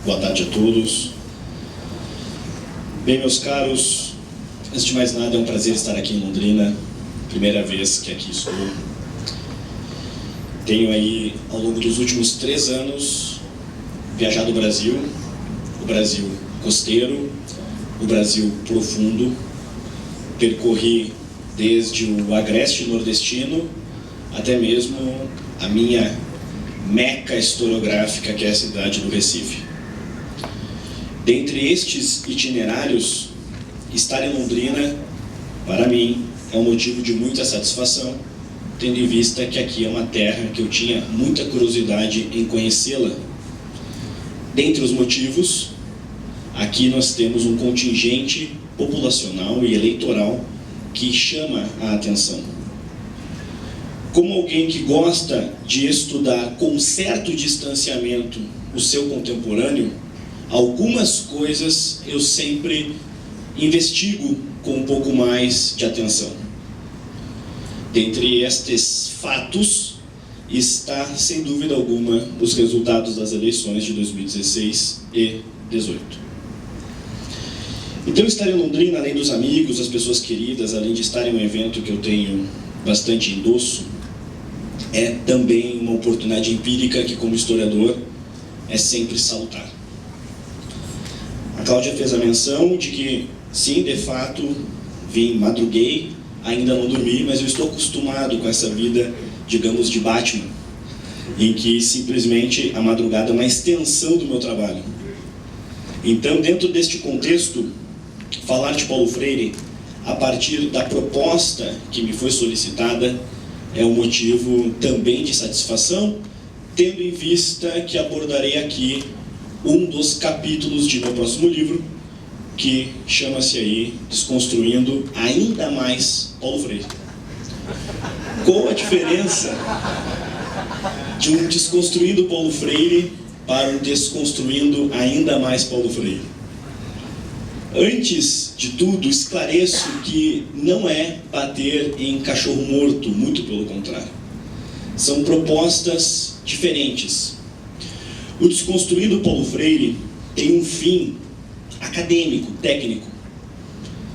Boa tarde a todos. Bem, meus caros, antes de mais nada, é um prazer estar aqui em Londrina. Primeira vez que aqui estou. Tenho aí, ao longo dos últimos 3 anos, viajado o Brasil costeiro, o Brasil profundo. Percorri desde o agreste nordestino até mesmo a minha meca historiográfica, que é a cidade do Recife. Dentre estes itinerários, estar em Londrina, para mim, é um motivo de muita satisfação, tendo em vista que aqui é uma terra que eu tinha muita curiosidade em conhecê-la. Dentre os motivos, aqui nós temos um contingente populacional e eleitoral que chama a atenção. Como alguém que gosta de estudar com certo distanciamento o seu contemporâneo, algumas coisas eu sempre investigo com um pouco mais de atenção. Dentre estes fatos está, sem dúvida alguma, os resultados das eleições de 2016 e 2018. Então, estar em Londrina, além dos amigos, das pessoas queridas, além de estar em um evento que eu tenho bastante endosso, é também uma oportunidade empírica que, como historiador, é sempre salutar. A Cláudia fez a menção de que, sim, de fato, madruguei, ainda não dormi, mas eu estou acostumado com essa vida, digamos, de Batman, em que simplesmente a madrugada é uma extensão do meu trabalho. Então, dentro deste contexto, falar de Paulo Freire, a partir da proposta que me foi solicitada, é um motivo também de satisfação, tendo em vista que abordarei aqui um dos capítulos de meu próximo livro, que chama-se aí Desconstruindo Ainda Mais Paulo Freire. Qual a diferença de um Desconstruindo Paulo Freire para um Desconstruindo Ainda Mais Paulo Freire? Antes de tudo, esclareço que não é bater em cachorro morto, muito pelo contrário. São propostas diferentes. O Desconstruindo Paulo Freire tem um fim acadêmico, técnico.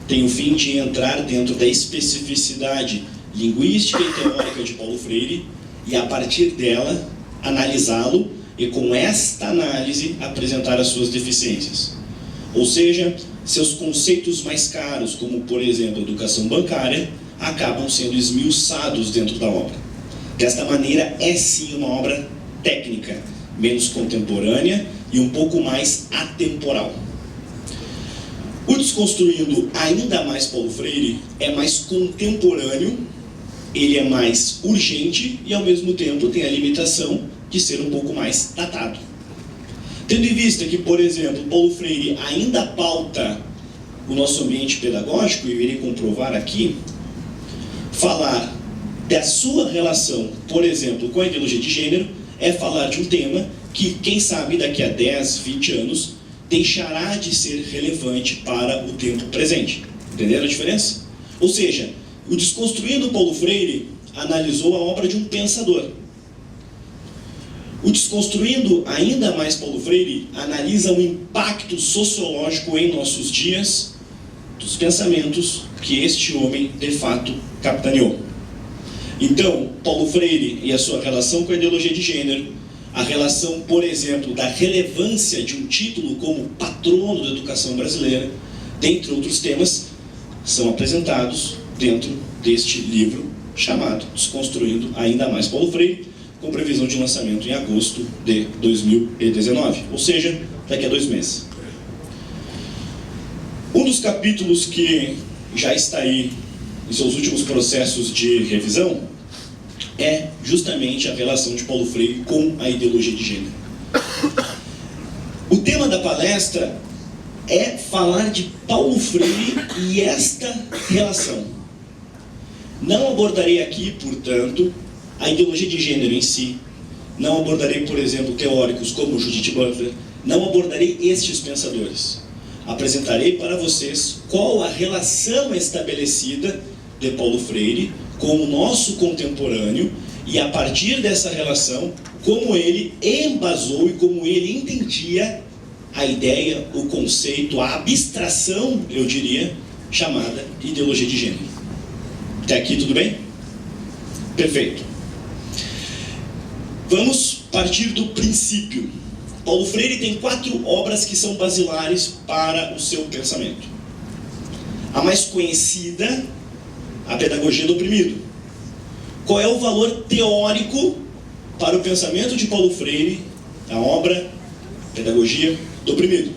Tem o fim de entrar dentro da especificidade linguística e teórica de Paulo Freire e, a partir dela, analisá-lo e, com esta análise, apresentar as suas deficiências. Ou seja, seus conceitos mais caros, como, por exemplo, a educação bancária, acabam sendo esmiuçados dentro da obra. Desta maneira, é sim uma obra técnica, menos contemporânea e um pouco mais atemporal. O Desconstruindo Ainda Mais Paulo Freire é mais contemporâneo, ele é mais urgente e, ao mesmo tempo, tem a limitação de ser um pouco mais datado. Tendo em vista que, por exemplo, Paulo Freire ainda pauta o nosso ambiente pedagógico, e eu irei comprovar aqui, falar da sua relação, por exemplo, com a ideologia de gênero, é falar de um tema que, quem sabe, daqui a 10, 20 anos, deixará de ser relevante para o tempo presente. Entenderam a diferença? Ou seja, o Desconstruindo Paulo Freire analisou a obra de um pensador. O Desconstruindo Ainda Mais Paulo Freire analisa o impacto sociológico em nossos dias dos pensamentos que este homem, de fato, capitaneou. Então, Paulo Freire e a sua relação com a ideologia de gênero, a relação, por exemplo, da relevância de um título como patrono da educação brasileira, dentre outros temas, são apresentados dentro deste livro chamado Desconstruindo Ainda Mais Paulo Freire, com previsão de lançamento em agosto de 2019, ou seja, daqui a 2 meses. Um dos capítulos que já está aí em seus últimos processos de revisão é justamente a relação de Paulo Freire com a ideologia de gênero. O tema da palestra é falar de Paulo Freire e esta relação. Não abordarei aqui, portanto, a ideologia de gênero em si, não abordarei, por exemplo, teóricos como Judith Butler, não abordarei estes pensadores. Apresentarei para vocês qual a relação estabelecida de Paulo Freire com o nosso contemporâneo e, a partir dessa relação, como ele embasou e como ele entendia a ideia, o conceito, a abstração, eu diria, chamada ideologia de gênero. Até aqui tudo bem? Perfeito. Vamos partir do princípio. Paulo Freire tem 4 obras que são basilares para o seu pensamento. A mais conhecida, a Pedagogia do Oprimido. Qual é o valor teórico para o pensamento de Paulo Freire, a obra Pedagogia do Oprimido?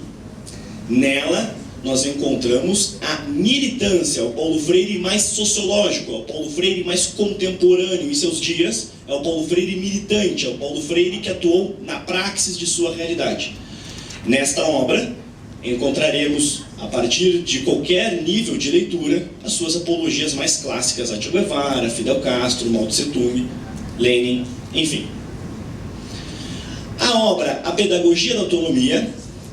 Nela, nós encontramos a militância, o Paulo Freire mais sociológico, o Paulo Freire mais contemporâneo em seus dias, é o Paulo Freire militante, é o Paulo Freire que atuou na praxis de sua realidade. Nesta obra, encontraremos, a partir de qualquer nível de leitura, as suas apologias mais clássicas a Che Guevara, Fidel Castro, Mao Tse Tung, Lenin, enfim. A obra A Pedagogia da Autonomia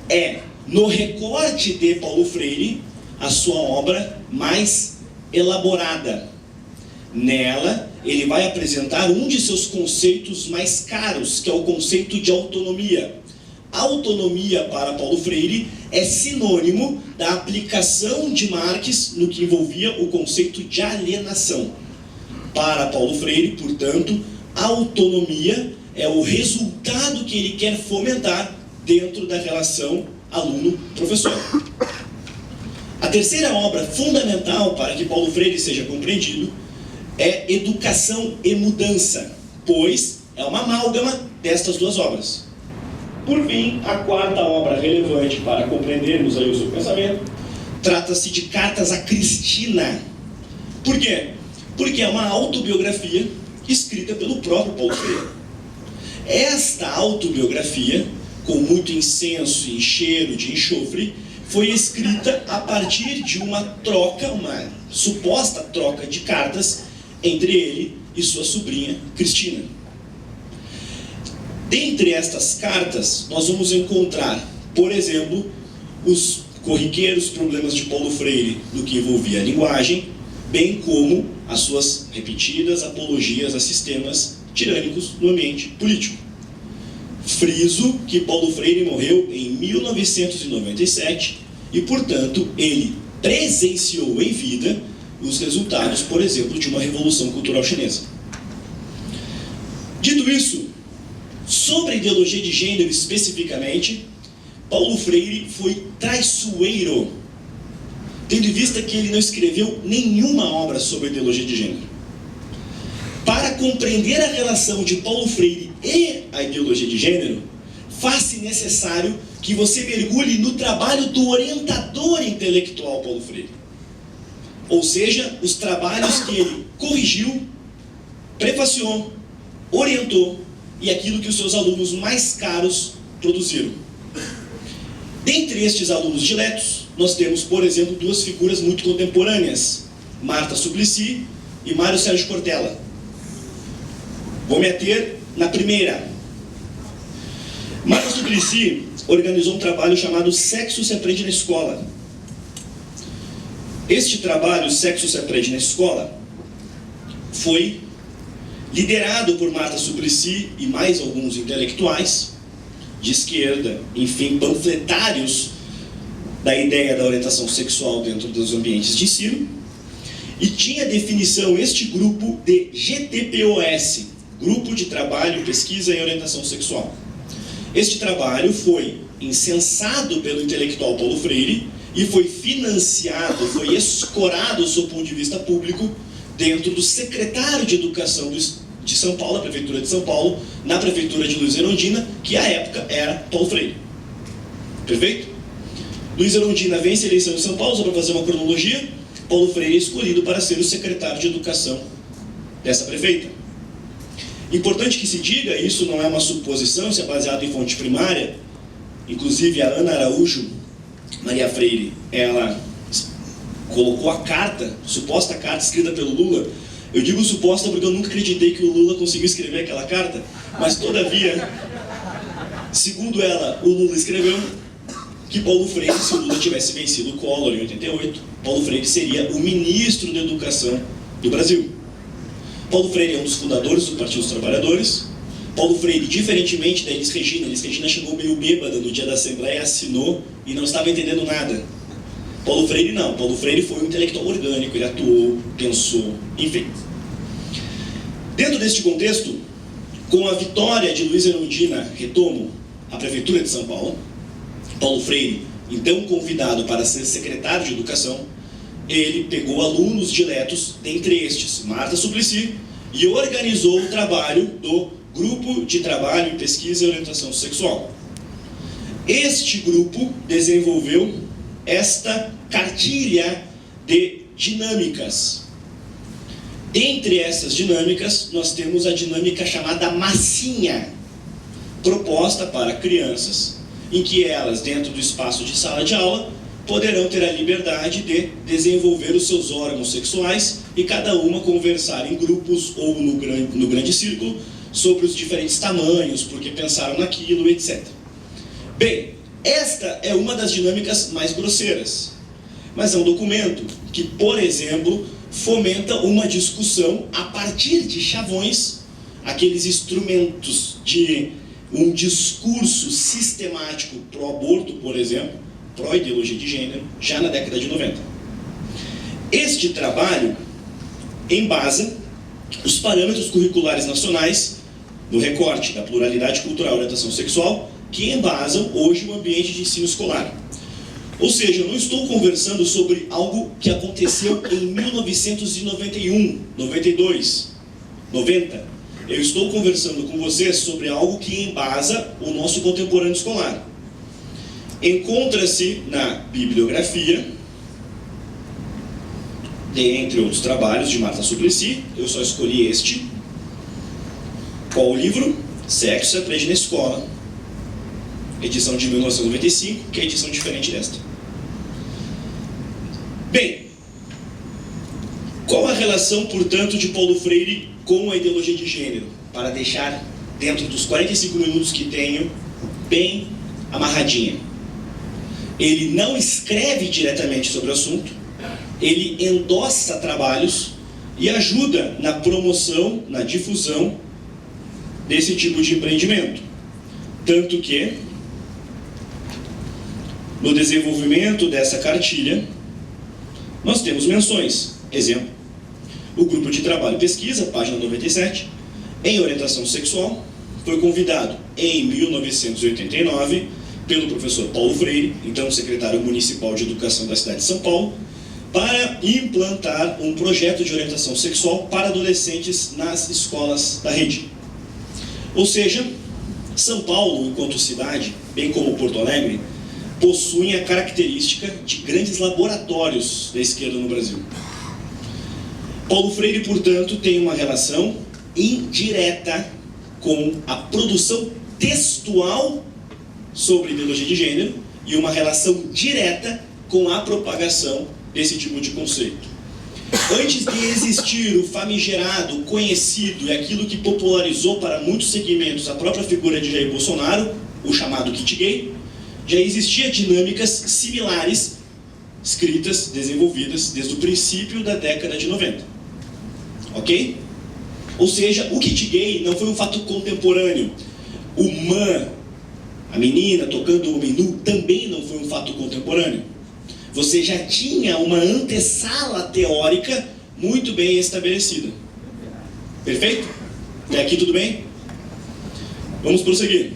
é, no recorte de Paulo Freire, a sua obra mais elaborada. Nela, ele vai apresentar um de seus conceitos mais caros, que é o conceito de autonomia. Autonomia, para Paulo Freire, é sinônimo da aplicação de Marx no que envolvia o conceito de alienação. Para Paulo Freire, portanto, autonomia é o resultado que ele quer fomentar dentro da relação aluno-professor. A terceira obra fundamental para que Paulo Freire seja compreendido é Educação e Mudança, pois é uma amálgama destas 2 obras. Por fim, a quarta obra relevante para compreendermos aí o seu pensamento trata-se de Cartas a Cristina. Por quê? Porque é uma autobiografia escrita pelo próprio Paulo Freire. Esta autobiografia, com muito incenso e cheiro de enxofre, foi escrita a partir de uma troca, uma suposta troca de cartas entre ele e sua sobrinha Cristina. Dentre estas cartas, nós vamos encontrar, por exemplo, os corriqueiros problemas de Paulo Freire no que envolvia a linguagem, bem como as suas repetidas apologias a sistemas tirânicos no ambiente político. Friso que Paulo Freire morreu em 1997 e, portanto, ele presenciou em vida os resultados, por exemplo, de uma revolução cultural chinesa. Dito isso, sobre a ideologia de gênero especificamente, Paulo Freire foi traiçoeiro, tendo em vista que ele não escreveu nenhuma obra sobre a ideologia de gênero. Para compreender a relação de Paulo Freire e a ideologia de gênero, faz-se necessário que você mergulhe no trabalho do orientador intelectual Paulo Freire. Ou seja, os trabalhos que ele corrigiu, prefaciou, orientou e aquilo que os seus alunos mais caros produziram. Dentre estes alunos diletos, nós temos, por exemplo, 2 figuras muito contemporâneas, Marta Suplicy e Mário Sérgio Cortella. Vou me ater na primeira. Marta Suplicy organizou um trabalho chamado Sexo se Aprende na Escola. Este trabalho, Sexo se Aprende na Escola, foi liderado por Marta Suplicy e mais alguns intelectuais de esquerda, enfim, panfletários da ideia da orientação sexual dentro dos ambientes de ensino, e tinha definição este grupo de GTPOS, Grupo de Trabalho, Pesquisa e Orientação Sexual. Este trabalho foi incensado pelo intelectual Paulo Freire e foi financiado, foi escorado, sob o ponto de vista público, dentro do secretário de Educação de São Paulo, da Prefeitura de São Paulo, na Prefeitura de Luiz Erundina, que à época era Paulo Freire. Perfeito? Luiz Erundina vence a eleição de São Paulo, só para fazer uma cronologia. Paulo Freire é escolhido para ser o secretário de Educação dessa prefeita. Importante que se diga, isso não é uma suposição, isso é baseado em fonte primária. Inclusive a Ana Araújo Maria Freire, ela colocou a carta, suposta carta escrita pelo Lula. Eu digo suposta porque eu nunca acreditei que o Lula conseguiu escrever aquela carta, mas todavia, segundo ela, o Lula escreveu que Paulo Freire, se o Lula tivesse vencido o Collor em 88, Paulo Freire seria o ministro da Educação do Brasil. Paulo Freire é um dos fundadores do Partido dos Trabalhadores. Paulo Freire, diferentemente da Elis Regina chegou meio bêbada no dia da Assembleia, assinou e não estava entendendo nada. Paulo Freire não. Paulo Freire foi um intelectual orgânico, ele atuou, pensou, enfim. Dentro deste contexto, com a vitória de Luiz Erundina Retomo à Prefeitura de São Paulo, Paulo Freire, então convidado para ser secretário de Educação, ele pegou alunos diletos, dentre estes Marta Suplicy, e organizou o trabalho do Grupo de Trabalho em Pesquisa e Orientação Sexual. Este grupo desenvolveu esta cartilha de dinâmicas. Dentre essas dinâmicas, nós temos a dinâmica chamada massinha, proposta para crianças, em que elas, dentro do espaço de sala de aula, poderão ter a liberdade de desenvolver os seus órgãos sexuais e cada uma conversar em grupos ou no grande círculo sobre os diferentes tamanhos, porque pensaram naquilo, etc. Bem, esta é uma das dinâmicas mais grosseiras, mas é um documento que, por exemplo, fomenta uma discussão a partir de chavões, aqueles instrumentos de um discurso sistemático pró-aborto, por exemplo, pró-ideologia de gênero, já na década de 90. Este trabalho embasa os parâmetros curriculares nacionais no recorte da pluralidade cultural e orientação sexual, que embasam hoje o ambiente de ensino escolar. Ou seja, eu não estou conversando sobre algo que aconteceu em 1991, 92, 90. Eu estou conversando com vocês sobre algo que embasa o nosso contemporâneo escolar. Encontra-se na bibliografia, entre outros trabalhos de Marta Suplicy, eu só escolhi este. Qual o livro? Sexo se aprende na escola. Edição de 1995, que é a edição diferente desta. Bem, qual a relação, portanto, de Paulo Freire com a ideologia de gênero? Para deixar, dentro dos 45 minutos que tenho, bem amarradinha. Ele não escreve diretamente sobre o assunto, ele endossa trabalhos e ajuda na promoção, na difusão desse tipo de empreendimento. Tanto que, no desenvolvimento dessa cartilha, nós temos menções. Exemplo, o Grupo de Trabalho e Pesquisa, página 97, em orientação sexual, foi convidado em 1989 pelo professor Paulo Freire, então secretário municipal de Educação da cidade de São Paulo, para implantar um projeto de orientação sexual para adolescentes nas escolas da rede. Ou seja, São Paulo, enquanto cidade, bem como Porto Alegre, possuem a característica de grandes laboratórios da esquerda no Brasil. Paulo Freire, portanto, tem uma relação indireta com a produção textual sobre ideologia de gênero e uma relação direta com a propagação desse tipo de conceito. Antes de existir o famigerado, o conhecido e aquilo que popularizou para muitos segmentos a própria figura de Jair Bolsonaro, o chamado kit gay, já existia dinâmicas similares, escritas, desenvolvidas desde o princípio da década de 90. Ok? Ou seja, o kit gay não foi um fato contemporâneo. O man, a menina tocando o homem nu, também não foi um fato contemporâneo. Você já tinha uma antessala teórica muito bem estabelecida. Perfeito? Até aqui tudo bem? Vamos prosseguir.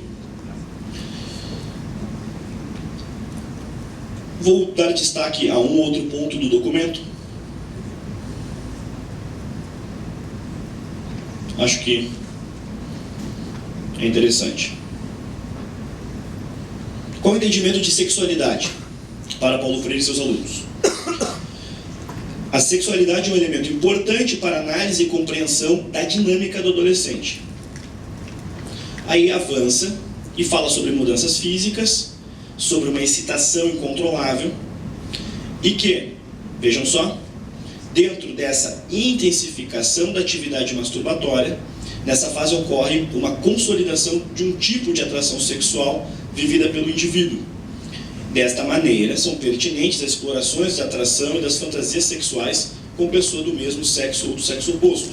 Vou dar destaque a um outro ponto do documento. Acho que é interessante. Qual o entendimento de sexualidade para Paulo Freire e seus alunos? A sexualidade é um elemento importante para a análise e compreensão da dinâmica do adolescente. Aí avança e fala sobre mudanças físicas, sobre uma excitação incontrolável e que, vejam só, dentro dessa intensificação da atividade masturbatória, nessa fase ocorre uma consolidação de um tipo de atração sexual vivida pelo indivíduo. Desta maneira, são pertinentes as explorações da atração e das fantasias sexuais com pessoa do mesmo sexo ou do sexo oposto.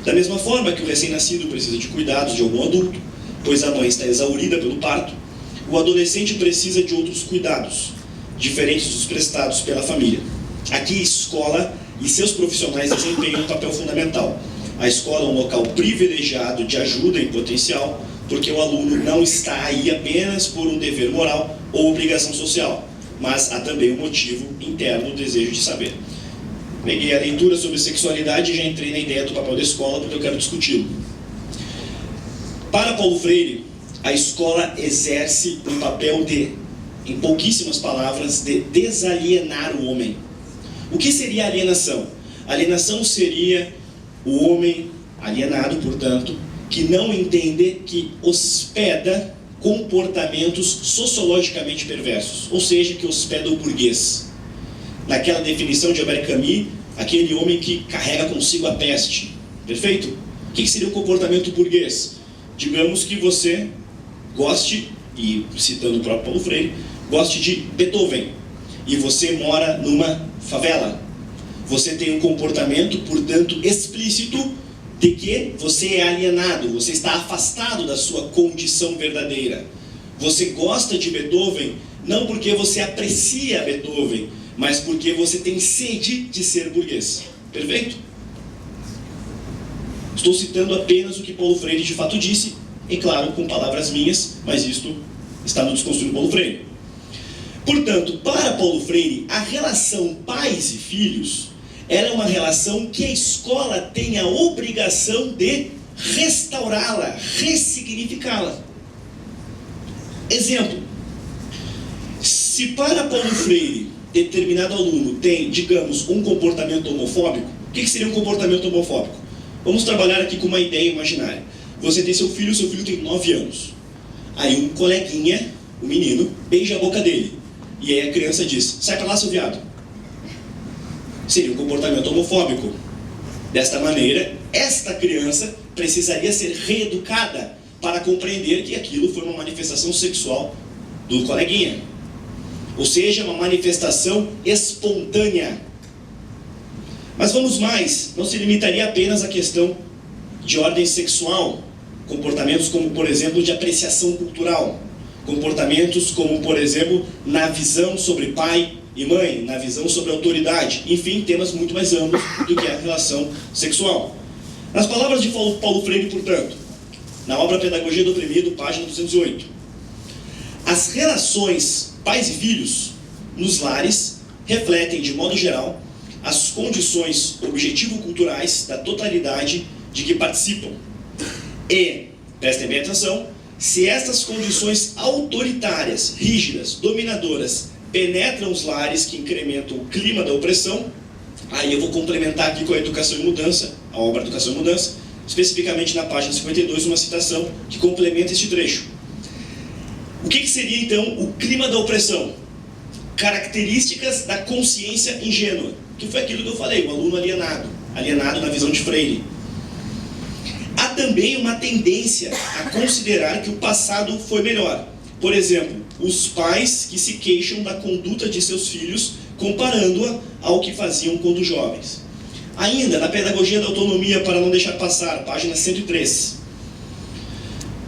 Da mesma forma que o recém-nascido precisa de cuidados de algum adulto, pois a mãe está exaurida pelo parto, o adolescente precisa de outros cuidados, diferentes dos prestados pela família. Aqui a escola e seus profissionais desempenham um papel fundamental. A escola é um local privilegiado de ajuda em potencial, porque o aluno não está aí apenas por um dever moral ou obrigação social, mas há também um motivo interno, o desejo de saber. Peguei a leitura sobre sexualidade e já entrei na ideia do papel da escola, porque eu quero discuti-lo. Para Paulo Freire, a escola exerce um papel de, em pouquíssimas palavras, de desalienar o homem. O que seria alienação? Alienação seria o homem alienado, portanto, que não entende que hospeda comportamentos sociologicamente perversos, ou seja, que hospeda o burguês. Naquela definição de Albert Camus, aquele homem que carrega consigo a peste. Perfeito? O que seria o comportamento burguês? Digamos que você goste, e citando o próprio Paulo Freire, goste de Beethoven, e você mora numa favela. Você tem um comportamento, portanto, explícito de que você é alienado, você está afastado da sua condição verdadeira. Você gosta de Beethoven não porque você aprecia Beethoven, mas porque você tem sede de ser burguês. Perfeito? Estou citando apenas o que Paulo Freire de fato disse, e claro, com palavras minhas, mas isto está no Desconstruindo Paulo Freire. Portanto, para Paulo Freire, a relação pais e filhos era uma relação que a escola tem a obrigação de restaurá-la, ressignificá-la. Exemplo, se para Paulo Freire determinado aluno tem, digamos, um comportamento homofóbico, o que seria um comportamento homofóbico? Vamos trabalhar aqui com uma ideia imaginária. Você tem seu filho tem 9 anos. Aí um coleguinha, o menino, beija a boca dele. E aí a criança diz, sai pra lá, seu viado. Seria um comportamento homofóbico. Desta maneira, esta criança precisaria ser reeducada para compreender que aquilo foi uma manifestação sexual do coleguinha. Ou seja, uma manifestação espontânea. Mas vamos mais, não se limitaria apenas à questão de ordem sexual, comportamentos como, por exemplo, de apreciação cultural, comportamentos como, por exemplo, na visão sobre pai e mãe, na visão sobre autoridade, enfim, temas muito mais amplos do que a relação sexual. Nas palavras de Paulo Freire, portanto, na obra Pedagogia do Oprimido, página 208, as relações pais e filhos nos lares refletem, de modo geral, as condições objetivo-culturais da totalidade de que participam. E, prestem bem atenção, se estas condições autoritárias, rígidas, dominadoras, penetram os lares que incrementam o clima da opressão, aí eu vou complementar aqui com a Educação e Mudança, a obra Educação e Mudança, especificamente na página 52, uma citação que complementa este trecho. O que seria, então, o clima da opressão? Características da consciência ingênua, que foi aquilo que eu falei, o aluno alienado na visão de Freire. Há também uma tendência a considerar que o passado foi melhor. Por exemplo, os pais que se queixam da conduta de seus filhos, comparando-a ao que faziam quando jovens. Ainda, na Pedagogia da Autonomia para não deixar passar, página 103.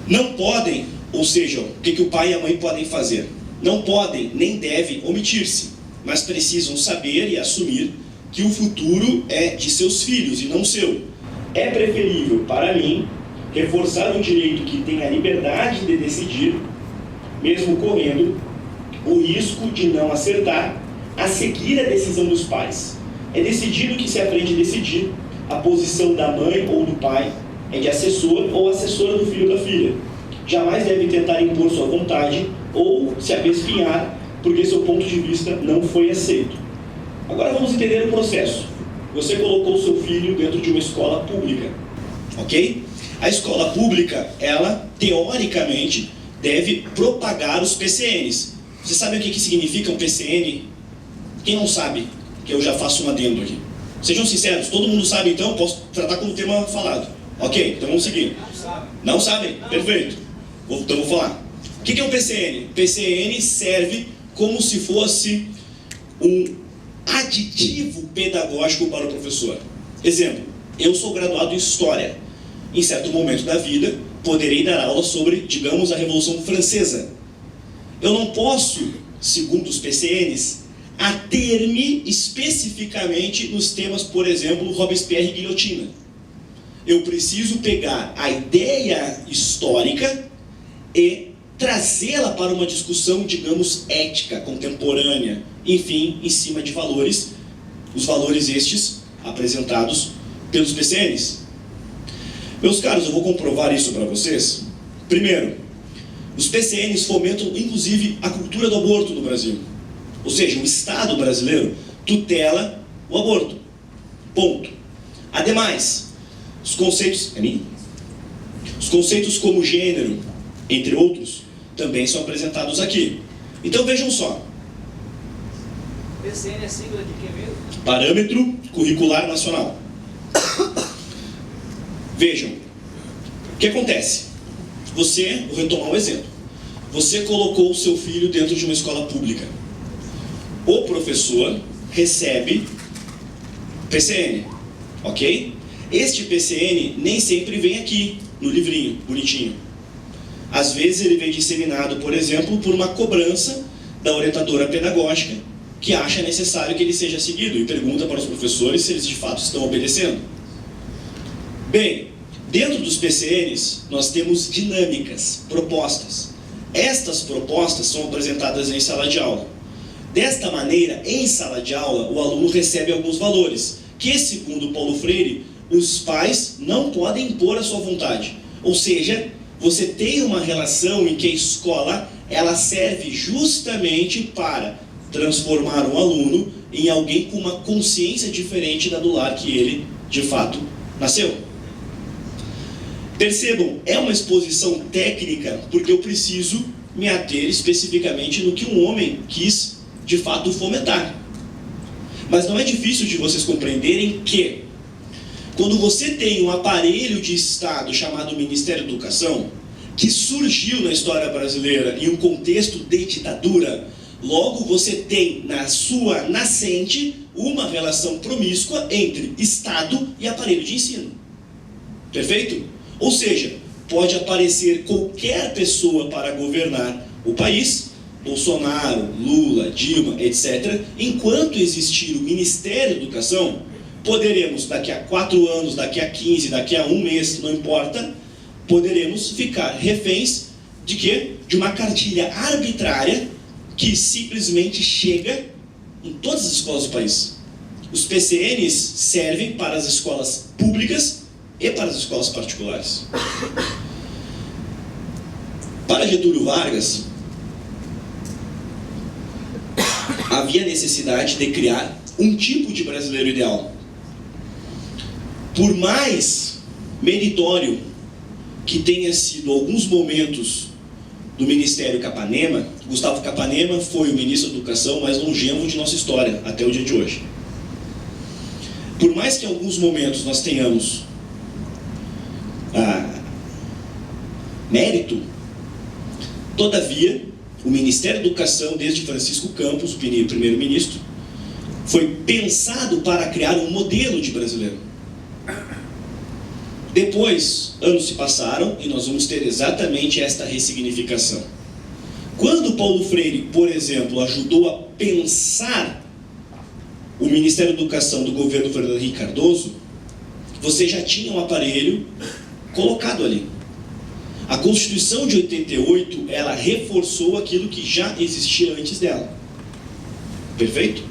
Não podem, ou seja, o que o pai e a mãe podem fazer? Não podem, nem devem omitir-se, mas precisam saber e assumir que o futuro é de seus filhos e não seu. É preferível, para mim, reforçar o direito que tem a liberdade de decidir, mesmo correndo o risco de não acertar, a seguir a decisão dos pais. É decidido que se aprende a decidir, a posição da mãe ou do pai é de assessor ou assessora do filho ou da filha. Jamais deve tentar impor sua vontade ou se abespinhar porque seu ponto de vista não foi aceito. Agora vamos entender o processo. Você colocou seu filho dentro de uma escola pública, ok? A escola pública, ela, teoricamente, deve propagar os PCNs. Você sabe o que significa um PCN? Quem não sabe, que eu já faço um adendo aqui. Sejam sinceros, todo mundo sabe, então, posso tratar como tema falado. Ok, então vamos seguir. Não sabem? Perfeito. Então vou falar. O que é um PCN? PCN serve como se fosse um aditivo pedagógico para o professor. Exemplo, Eu sou graduado em História. Em certo momento da vida, poderei dar aula sobre, digamos, a Revolução Francesa. Eu não posso, segundo os PCNs, ater-me especificamente nos temas, por exemplo, Robespierre e guilhotina. Eu preciso pegar a ideia histórica e trazê-la para uma discussão, digamos, ética, contemporânea, enfim, em cima de valores, os valores estes apresentados pelos PCNs. Meus caros, eu vou comprovar isso para vocês. Primeiro, os PCNs fomentam, inclusive, a cultura do aborto no Brasil. Ou seja, o Estado brasileiro tutela o aborto. Ponto. Ademais, os conceitos como gênero, entre outros, também são apresentados aqui. Então vejam só. PCN é sigla de quê mesmo? Parâmetro Curricular Nacional. Vejam, o que acontece? Você, vou retomar um exemplo. Você colocou o seu filho dentro de uma escola pública. O professor recebe PCN, ok? Este PCN nem sempre vem aqui, no livrinho, bonitinho. Às vezes ele vem disseminado, por exemplo, por uma cobrança da orientadora pedagógica, que acha necessário que ele seja seguido e pergunta para os professores se eles de fato estão obedecendo. Bem, dentro dos PCNs, nós temos dinâmicas, propostas. Estas propostas são apresentadas em sala de aula. Desta maneira, em sala de aula, o aluno recebe alguns valores, que, segundo Paulo Freire, os pais não podem impor a sua vontade. Ou seja, você tem uma relação em que a escola ela serve justamente para transformar um aluno em alguém com uma consciência diferente da do lar que ele, de fato, nasceu. Percebam, é uma exposição técnica porque eu preciso me ater especificamente no que um homem quis, de fato, fomentar. Mas não é difícil de vocês compreenderem que, quando você tem um aparelho de Estado chamado Ministério da Educação, que surgiu na história brasileira em um contexto de ditadura, logo você tem na sua nascente uma relação promíscua entre Estado e aparelho de ensino. Perfeito? Ou seja, pode aparecer qualquer pessoa para governar o país, Bolsonaro, Lula, Dilma, etc. Enquanto existir o Ministério da Educação, poderemos, daqui a 4 anos, daqui a 15, daqui a 1 mês, não importa, poderemos ficar reféns de quê? De uma cartilha arbitrária que simplesmente chega em todas as escolas do país. Os PCNs servem para as escolas públicas e para as escolas particulares. Para Getúlio Vargas, havia necessidade de criar um tipo de brasileiro ideal. Por mais meritório que tenha sido alguns momentos do Ministério Capanema, Gustavo Capanema foi o ministro da Educação mais longevo de nossa história, até o dia de hoje. Por mais que em alguns momentos nós tenhamos mérito, todavia, o Ministério da Educação, desde Francisco Campos, o primeiro-ministro, foi pensado para criar um modelo de brasileiro. Depois, anos se passaram e nós vamos ter exatamente esta ressignificação. Quando Paulo Freire, por exemplo, ajudou a pensar o Ministério da Educação do governo Fernando Henrique Cardoso, você já tinha um aparelho colocado ali. A Constituição de 88, ela reforçou aquilo que já existia antes dela. Perfeito?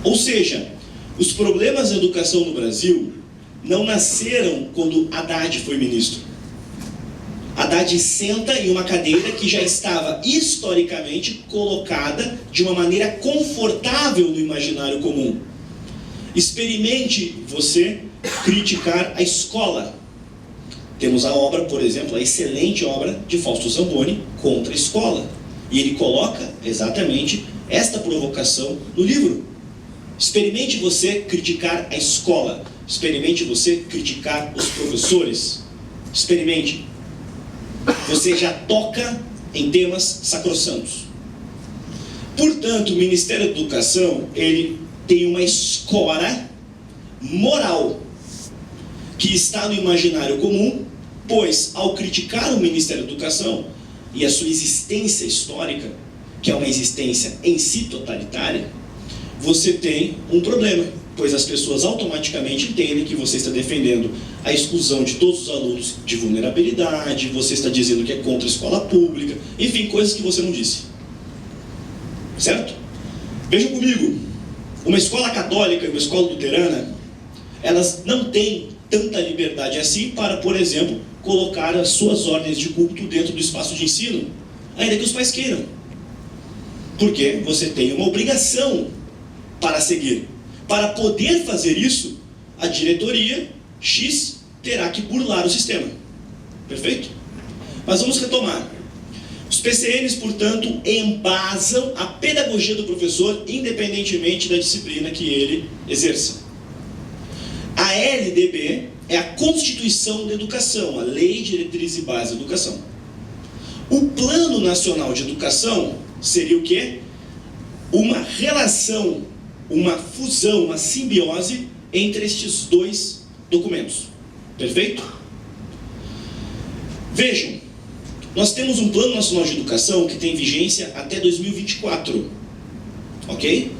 Ou seja, os problemas da educação no Brasil não nasceram quando Haddad foi ministro. Haddad senta em uma cadeira que já estava historicamente colocada de uma maneira confortável no imaginário comum. Experimente você criticar a escola. Temos a obra, por exemplo, a excelente obra de Fausto Zamboni contra a escola. E ele coloca exatamente esta provocação no livro. Experimente você criticar a escola. Experimente você criticar os professores. Experimente. Você já toca em temas sacrossantos. Portanto, o Ministério da Educação, ele tem uma escora moral. que está no imaginário comum, pois, ao criticar o Ministério da Educação e a sua existência histórica, que é uma existência em si totalitária, você tem um problema, pois as pessoas automaticamente entendem que você está defendendo a exclusão de todos os alunos de vulnerabilidade, você está dizendo que é contra a escola pública, enfim, coisas que você não disse. Certo? Vejam comigo, uma escola católica e uma escola luterana, elas não têm tanta liberdade assim para, por exemplo, colocar as suas ordens de culto dentro do espaço de ensino, ainda que os pais queiram. Porque você tem uma obrigação para seguir. Para poder fazer isso, a diretoria X terá que burlar o sistema. Perfeito? Mas vamos retomar. Os PCNs, portanto, embasam a pedagogia do professor independentemente da disciplina que ele exerça. A LDB é a Constituição da Educação, a Lei, Diretriz e Base da Educação. O Plano Nacional de Educação seria o quê? Uma relação, uma fusão, uma simbiose entre estes dois documentos. Perfeito? Vejam, nós temos um Plano Nacional de Educação que tem vigência até 2024. Ok?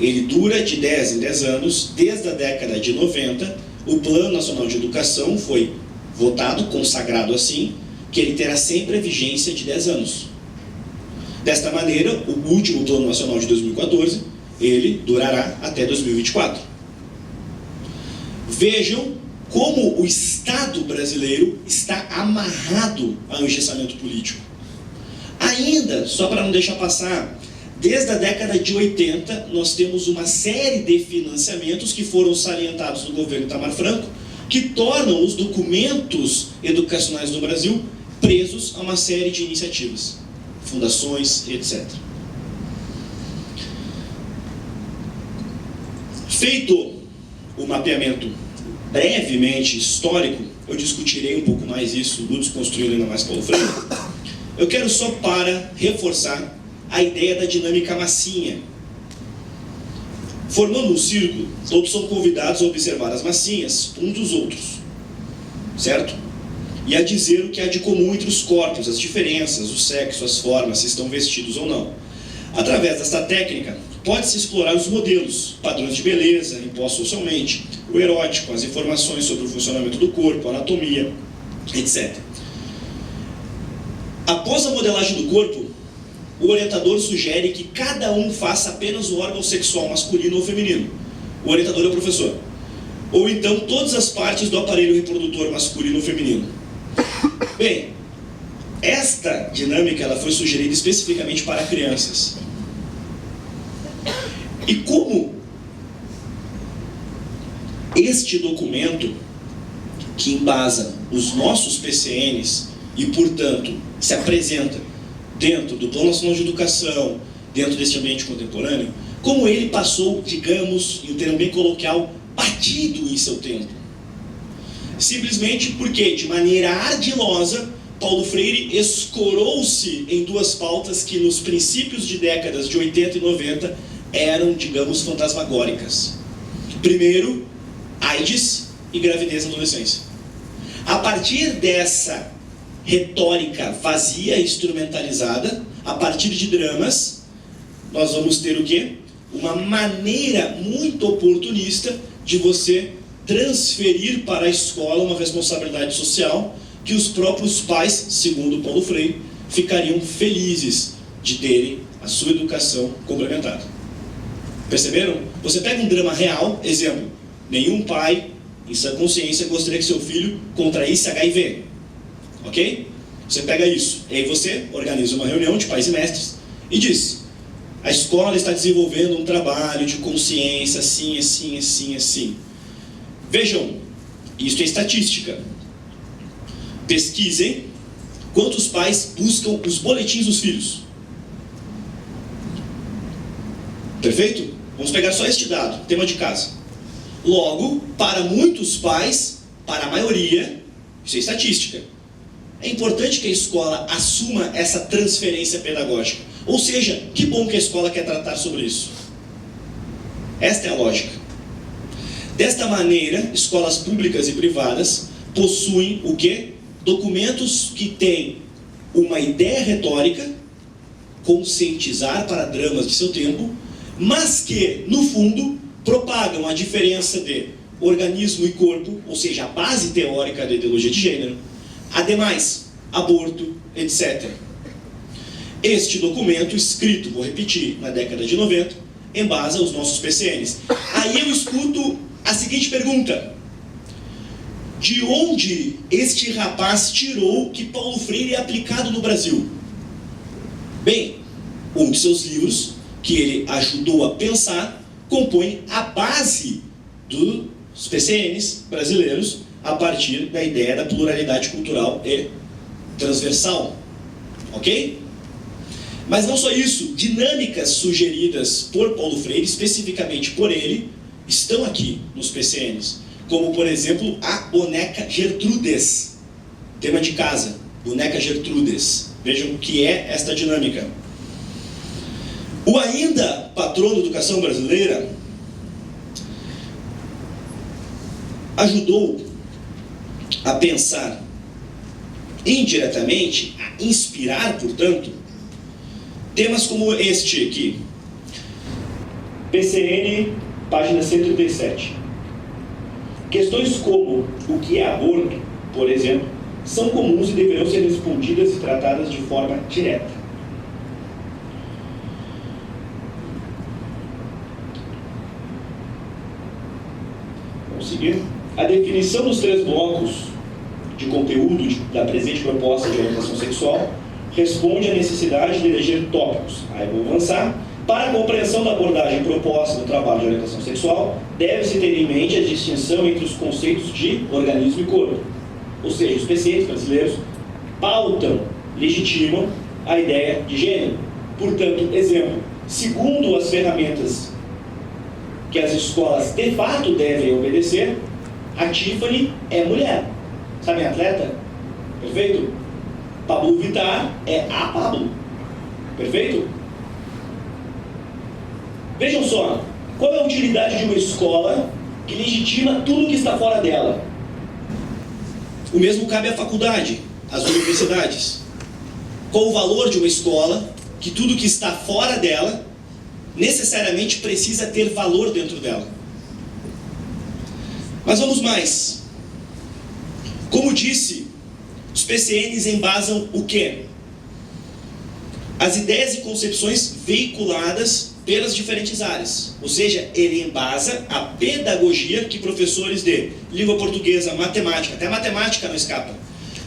Ele dura de 10 em 10 anos, desde a década de 90, o Plano Nacional de Educação foi votado, consagrado assim, que ele terá sempre a vigência de 10 anos. Desta maneira, o último Plano Nacional de 2014, ele durará até 2024. Vejam como o Estado brasileiro está amarrado ao engessamento político. Ainda, só para não deixar passar, desde a década de 80, nós temos uma série de financiamentos que foram salientados no governo Itamar Franco, que tornam os documentos educacionais do Brasil presos a uma série de iniciativas, fundações, etc. Feito o mapeamento brevemente histórico, eu discutirei um pouco mais isso no Desconstruindo ainda mais Paulo Freire. Eu quero só para reforçar a ideia da dinâmica massinha. Formando um círculo, todos são convidados a observar as massinhas uns dos outros, certo? E a dizer o que há de comum entre os corpos, as diferenças, o sexo, as formas, se estão vestidos ou não. Através desta técnica, pode-se explorar os modelos, padrões de beleza impostos socialmente, o erótico, as informações sobre o funcionamento do corpo, a anatomia, etc. Após a modelagem do corpo, o orientador sugere que cada um faça apenas o órgão sexual masculino ou feminino. O orientador é o professor. Ou então todas as partes do aparelho reprodutor masculino ou feminino. Bem, esta dinâmica ela foi sugerida especificamente para crianças. E como este documento, que embasa os nossos PCNs e, portanto, se apresenta dentro do Plano Nacional de Educação, dentro deste ambiente contemporâneo, como ele passou, digamos, em um termo bem coloquial, batido em seu tempo. Simplesmente porque, de maneira ardilosa, Paulo Freire escorou-se em duas pautas que nos princípios de décadas de 80 e 90 eram, digamos, fantasmagóricas. Primeiro, AIDS e gravidez na adolescência. A partir dessa retórica vazia, instrumentalizada, a partir de dramas, nós vamos ter o quê? Uma maneira muito oportunista de você transferir para a escola uma responsabilidade social que os próprios pais, segundo Paulo Freire, ficariam felizes de terem a sua educação complementada. Perceberam? Você pega um drama real, exemplo, nenhum pai, em sua consciência, gostaria que seu filho contraísse HIV. Ok? Você pega isso, e aí você organiza uma reunião de pais e mestres e diz: a escola está desenvolvendo um trabalho de consciência assim, assim, assim, assim. Vejam, isso é estatística. Pesquisem quantos pais buscam os boletins dos filhos. Perfeito? Vamos pegar só este dado, tema de casa. Logo, para muitos pais, para a maioria, isso é estatística. É importante que a escola assuma essa transferência pedagógica. Ou seja, que bom que a escola quer tratar sobre isso. Esta é a lógica. Desta maneira, escolas públicas e privadas possuem o quê? Documentos que têm uma ideia retórica, conscientizar para dramas de seu tempo, mas que, no fundo, propagam a diferença de organismo e corpo, ou seja, a base teórica da ideologia de gênero, ademais, aborto, etc. Este documento, escrito, vou repetir, na década de 90, embasa os nossos PCNs. Aí eu escuto a seguinte pergunta: de onde este rapaz tirou que Paulo Freire é aplicado no Brasil? Bem, um de seus livros, que ele ajudou a pensar, compõe a base dos PCNs brasileiros a partir da ideia da pluralidade cultural e transversal. Ok? Mas não só isso, dinâmicas sugeridas por Paulo Freire, especificamente por ele, estão aqui nos PCNs. Como, por exemplo, a boneca Gertrudes. Tema de casa, boneca Gertrudes. Vejam o que é esta dinâmica. O ainda patrono da educação brasileira ajudou a pensar indiretamente, a inspirar, portanto, temas como este aqui. PCN, página 137. Questões como o que é aborto, por exemplo, são comuns e deverão ser respondidas e tratadas de forma direta. Vamos seguir. A definição dos 3 blocos de conteúdo da presente proposta de orientação sexual responde à necessidade de eleger tópicos. Aí vou avançar. Para a compreensão da abordagem proposta no trabalho de orientação sexual, deve-se ter em mente a distinção entre os conceitos de organismo e corpo. Ou seja, os PCNs brasileiros pautam, legitimam a ideia de gênero. Portanto, exemplo, segundo as ferramentas que as escolas de fato devem obedecer, a Tiffany é mulher. Sabe a atleta? Perfeito? Pablo Vittar é a Pablo. Perfeito? Vejam só, qual é a utilidade de uma escola que legitima tudo que está fora dela? O mesmo cabe à faculdade, às universidades. Qual o valor de uma escola que tudo que está fora dela necessariamente precisa ter valor dentro dela? Mas vamos mais. Como disse, os PCNs embasam o quê? As ideias e concepções veiculadas pelas diferentes áreas. Ou seja, ele embasa a pedagogia que professores de língua portuguesa, matemática, até matemática não escapa,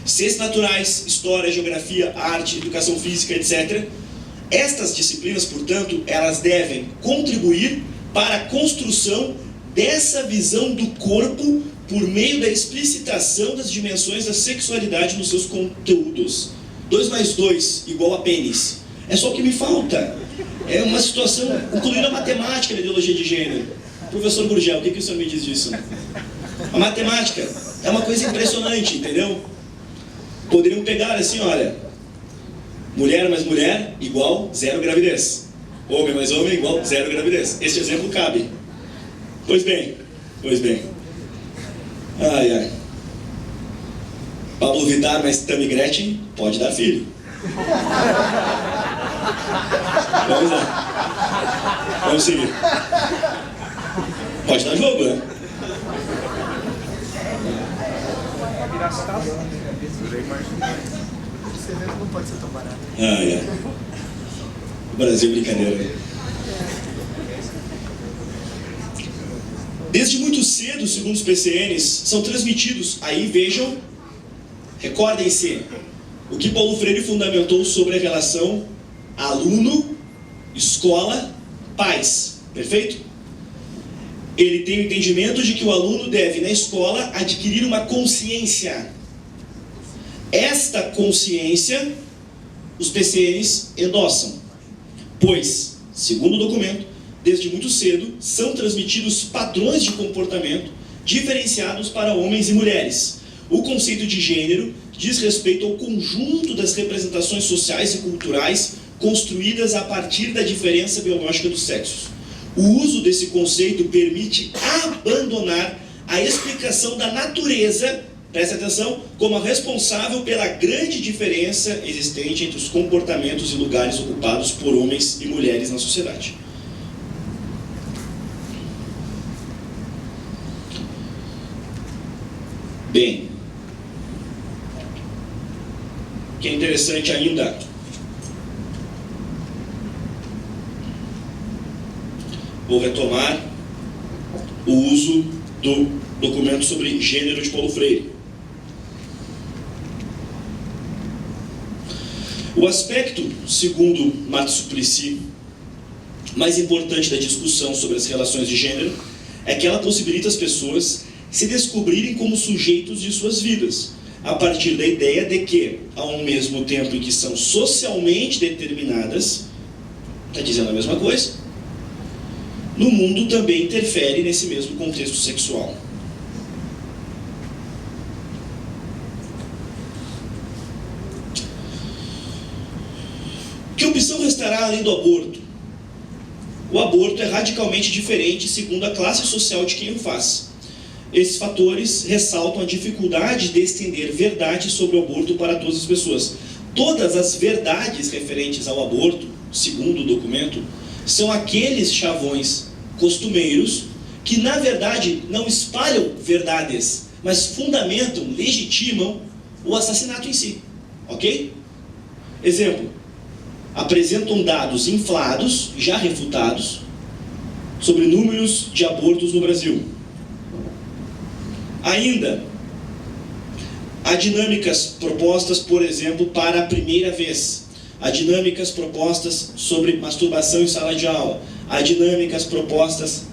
ciências naturais, história, geografia, arte, educação física, etc. Estas disciplinas, portanto, elas devem contribuir para a construção dessa visão do corpo por meio da explicitação das dimensões da sexualidade nos seus conteúdos. 2 mais 2 igual a pênis. É só o que me falta. É uma situação, incluindo a matemática na ideologia de gênero. Professor Gurgel, o que o senhor me diz disso? A matemática é uma coisa impressionante, entendeu? Poderiam pegar assim, olha, mulher mais mulher igual 0 gravidez. Homem mais homem igual 0 gravidez. Este exemplo cabe. Pois bem. Ai, ai. Pablo Vittar mais Tammy Gretchen pode dar filho. Vamos lá. Vamos seguir. Pode dar jogo, né? Não pode ser tão barato. Ai, ai. O Brasil, brincadeira. Desde muito cedo, segundo os PCNs, são transmitidos, aí vejam, recordem-se, o que Paulo Freire fundamentou sobre a relação aluno, escola, pais, perfeito? Ele tem o entendimento de que o aluno deve, na escola, adquirir uma consciência. Esta consciência, os PCNs endossam, pois, segundo o documento, desde muito cedo, são transmitidos padrões de comportamento diferenciados para homens e mulheres. O conceito de gênero diz respeito ao conjunto das representações sociais e culturais construídas a partir da diferença biológica dos sexos. O uso desse conceito permite abandonar a explicação da natureza, presta atenção, como a responsável pela grande diferença existente entre os comportamentos e lugares ocupados por homens e mulheres na sociedade. Bem, o que é interessante ainda, vou retomar o uso do documento sobre gênero de Paulo Freire. O aspecto, segundo Marta Suplicy, mais importante da discussão sobre as relações de gênero é que ela possibilita as pessoas se descobrirem como sujeitos de suas vidas, a partir da ideia de que, ao mesmo tempo em que são socialmente determinadas, está dizendo a mesma coisa, no mundo também interfere nesse mesmo contexto sexual. Que opção restará além do aborto? O aborto é radicalmente diferente segundo a classe social de quem o faz. Esses fatores ressaltam a dificuldade de estender verdade sobre o aborto para todas as pessoas. Todas as verdades referentes ao aborto, segundo o documento, são aqueles chavões costumeiros que, na verdade, não espalham verdades, mas fundamentam, legitimam o assassinato em si. Ok? Exemplo: apresentam dados inflados, já refutados, sobre números de abortos no Brasil. Ainda, há dinâmicas propostas, por exemplo, para a primeira vez. Há dinâmicas propostas sobre masturbação em sala de aula. Há dinâmicas propostas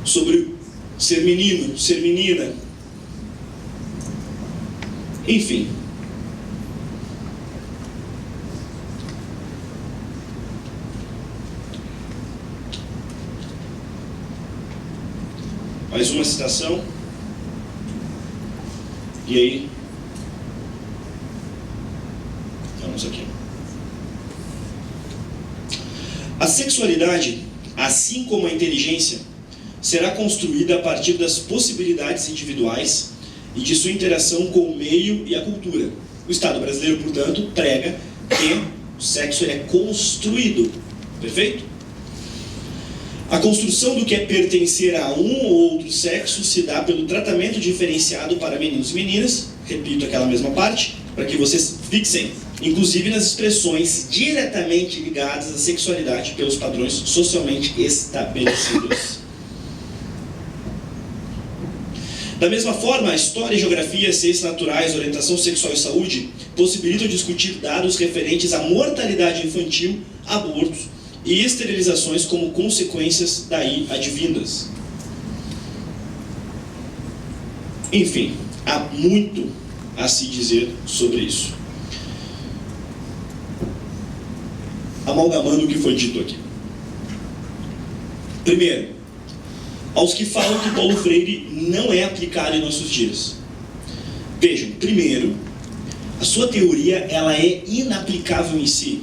sobre ser menino, ser menina. Enfim. Mais uma citação. E aí, vamos aqui. A sexualidade, assim como a inteligência, será construída a partir das possibilidades individuais e de sua interação com o meio e a cultura. O Estado brasileiro, portanto, prega que o sexo é construído. Perfeito? A construção do que é pertencer a um ou outro sexo se dá pelo tratamento diferenciado para meninos e meninas, repito aquela mesma parte, para que vocês fixem, inclusive nas expressões diretamente ligadas à sexualidade pelos padrões socialmente estabelecidos. Da mesma forma, a história, geografia, ciências naturais, orientação sexual e saúde possibilitam discutir dados referentes à mortalidade infantil, abortos e esterilizações como consequências daí advindas. Enfim, há muito a se dizer sobre isso. Amalgamando o que foi dito aqui. Primeiro, aos que falam que Paulo Freire não é aplicado em nossos dias. Vejam, primeiro, a sua teoria ela é inaplicável em si.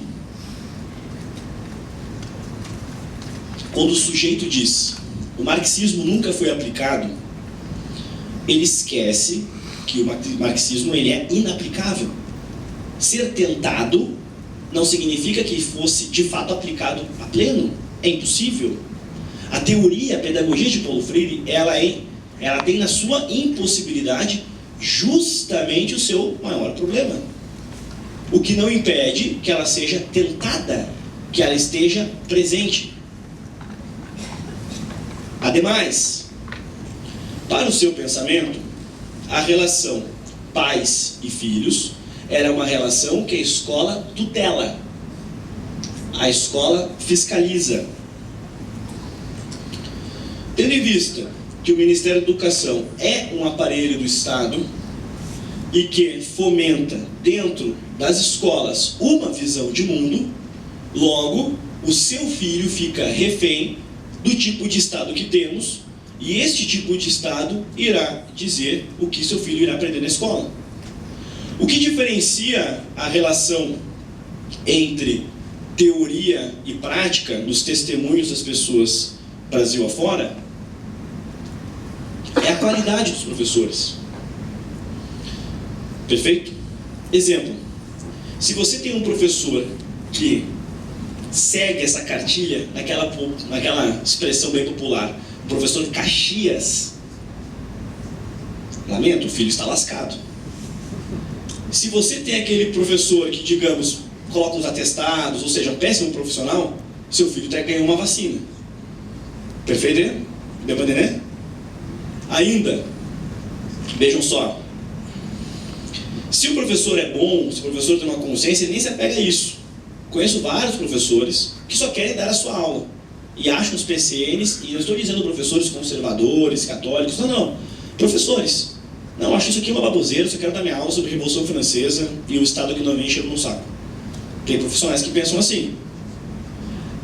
Quando o sujeito diz o marxismo nunca foi aplicado, ele esquece que o marxismo ele é inaplicável. Ser tentado não significa que fosse de fato aplicado a pleno. É impossível. A teoria, a pedagogia de Paulo Freire, ela tem na sua impossibilidade justamente o seu maior problema. O que não impede que ela seja tentada, que ela esteja presente. Ademais, para o seu pensamento, a relação pais e filhos era uma relação que a escola tutela, a escola fiscaliza. Tendo em vista que o Ministério da Educação é um aparelho do Estado e que fomenta dentro das escolas uma visão de mundo, logo o seu filho fica refém do tipo de Estado que temos, e este tipo de Estado irá dizer o que seu filho irá aprender na escola. O que diferencia a relação entre teoria e prática nos testemunhos das pessoas Brasil afora é a qualidade dos professores. Perfeito? Exemplo: se você tem um professor que segue essa cartilha, naquela expressão bem popular, o professor Caxias, lamento, o filho está lascado. Se você tem aquele professor que, digamos, coloca os atestados, ou seja, um péssimo profissional, seu filho até ganhou uma vacina. Perfeito? Deu para entender? Ainda, vejam só, se o professor é bom, se o professor tem uma consciência, ele nem se apega a isso. Conheço vários professores que só querem dar a sua aula e acham os PCNs, e eu estou dizendo professores conservadores, católicos, não, professores. Não, acho isso aqui uma baboseira, só quero dar minha aula sobre a Revolução Francesa e o Estado que não vem enchendo no saco. Tem profissionais que pensam assim.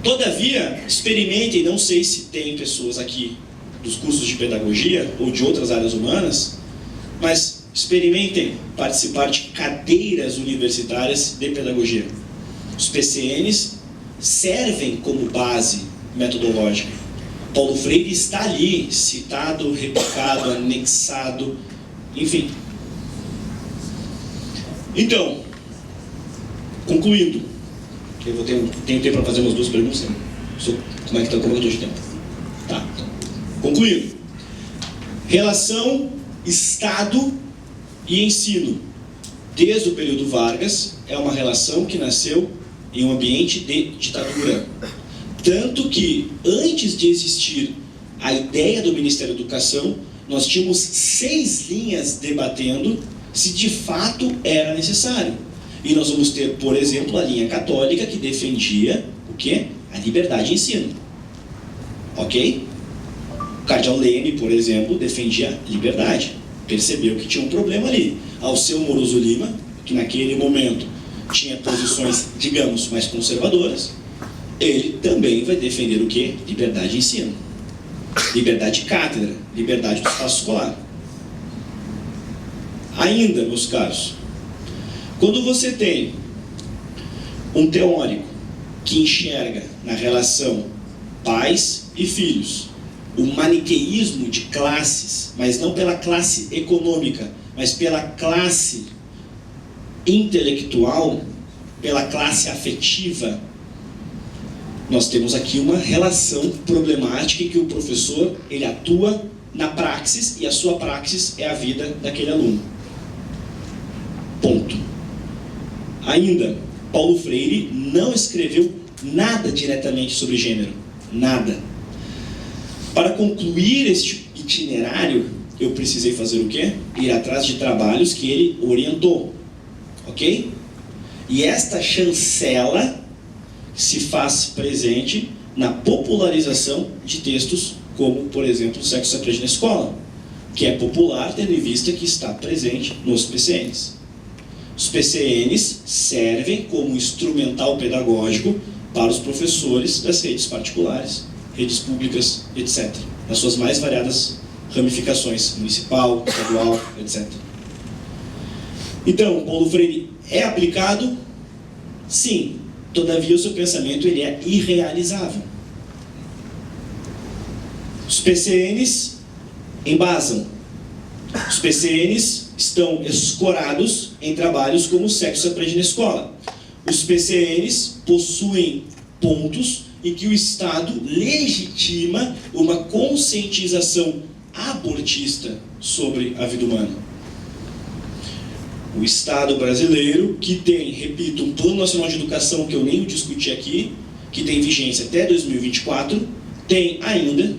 Todavia, experimentem, não sei se tem pessoas aqui dos cursos de pedagogia ou de outras áreas humanas, mas experimentem participar de cadeiras universitárias de pedagogia. Os PCNs servem como base metodológica. Paulo Freire está ali, citado, replicado, anexado, enfim. Então, concluindo, eu vou tenho tempo para fazer umas duas perguntas. Como é que eu estou de tempo? Tá. Concluindo. Relação Estado e ensino, desde o período Vargas, é uma relação que nasceu em um ambiente de ditadura. Tanto que, antes de existir a ideia do Ministério da Educação, nós tínhamos 6 linhas debatendo se de fato era necessário. E nós vamos ter, por exemplo, a linha católica que defendia o quê? A liberdade de ensino. Ok? O cardeal Leme, por exemplo, defendia a liberdade. Percebeu que tinha um problema ali. Alceu Moroso Lima, que naquele momento tinha posições, digamos, mais conservadoras, ele também vai defender o quê? Liberdade de ensino. Liberdade de cátedra, liberdade do espaço escolar. Ainda, meus caros, quando você tem um teórico que enxerga na relação pais e filhos o maniqueísmo de classes, mas não pela classe econômica, mas pela classe intelectual, pela classe afetiva, nós temos aqui uma relação problemática em que o professor, ele atua na praxis, e a sua praxis é a vida daquele aluno. Ponto. Ainda, Paulo Freire não escreveu nada diretamente sobre gênero. Nada. Para concluir este itinerário, eu precisei fazer o quê? Ir atrás de trabalhos que ele orientou. Ok? E esta chancela se faz presente na popularização de textos como, por exemplo, o Sexo se aprende na escola, que é popular tendo em vista que está presente nos PCNs. Os PCNs servem como instrumental pedagógico para os professores das redes particulares, redes públicas, etc., nas suas mais variadas ramificações, municipal, estadual, etc. Então, Paulo Freire é aplicado? Sim. Todavia, o seu pensamento ele é irrealizável. Os PCNs embasam. Os PCNs estão escorados em trabalhos como o Sexo se aprende na escola. Os PCNs possuem pontos em que o Estado legitima uma conscientização abortista sobre a vida humana. O Estado brasileiro, que tem, repito, um Plano Nacional de Educação, que eu nem discuti aqui, que tem vigência até 2024, tem ainda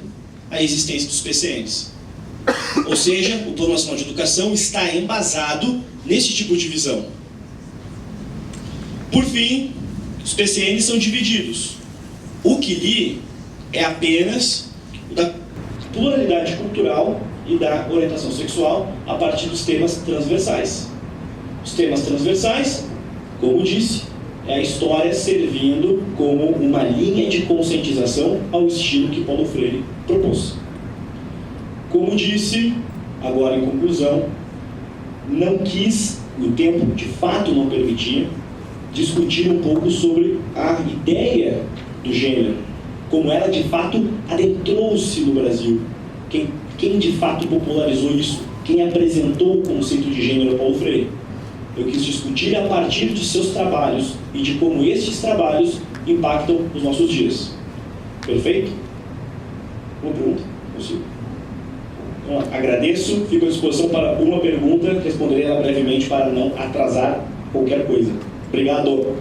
a existência dos PCNs. Ou seja, o Plano Nacional de Educação está embasado nesse tipo de visão. Por fim, os PCNs são divididos. O que li é apenas da pluralidade cultural e da orientação sexual a partir dos temas transversais. Os temas transversais, como disse, é a história servindo como uma linha de conscientização ao estilo que Paulo Freire propôs. Como disse, agora em conclusão, não quis, o tempo de fato não permitia, discutir um pouco sobre a ideia do gênero, como ela de fato adentrou-se no Brasil. Quem de fato popularizou isso? Quem apresentou o conceito de gênero é Paulo Freire. Eu quis discutir a partir de seus trabalhos e de como estes trabalhos impactam os nossos dias. Perfeito? Uma pergunta? Consigo? Então, agradeço, fico à disposição para uma pergunta, responderei ela brevemente para não atrasar qualquer coisa. Obrigado.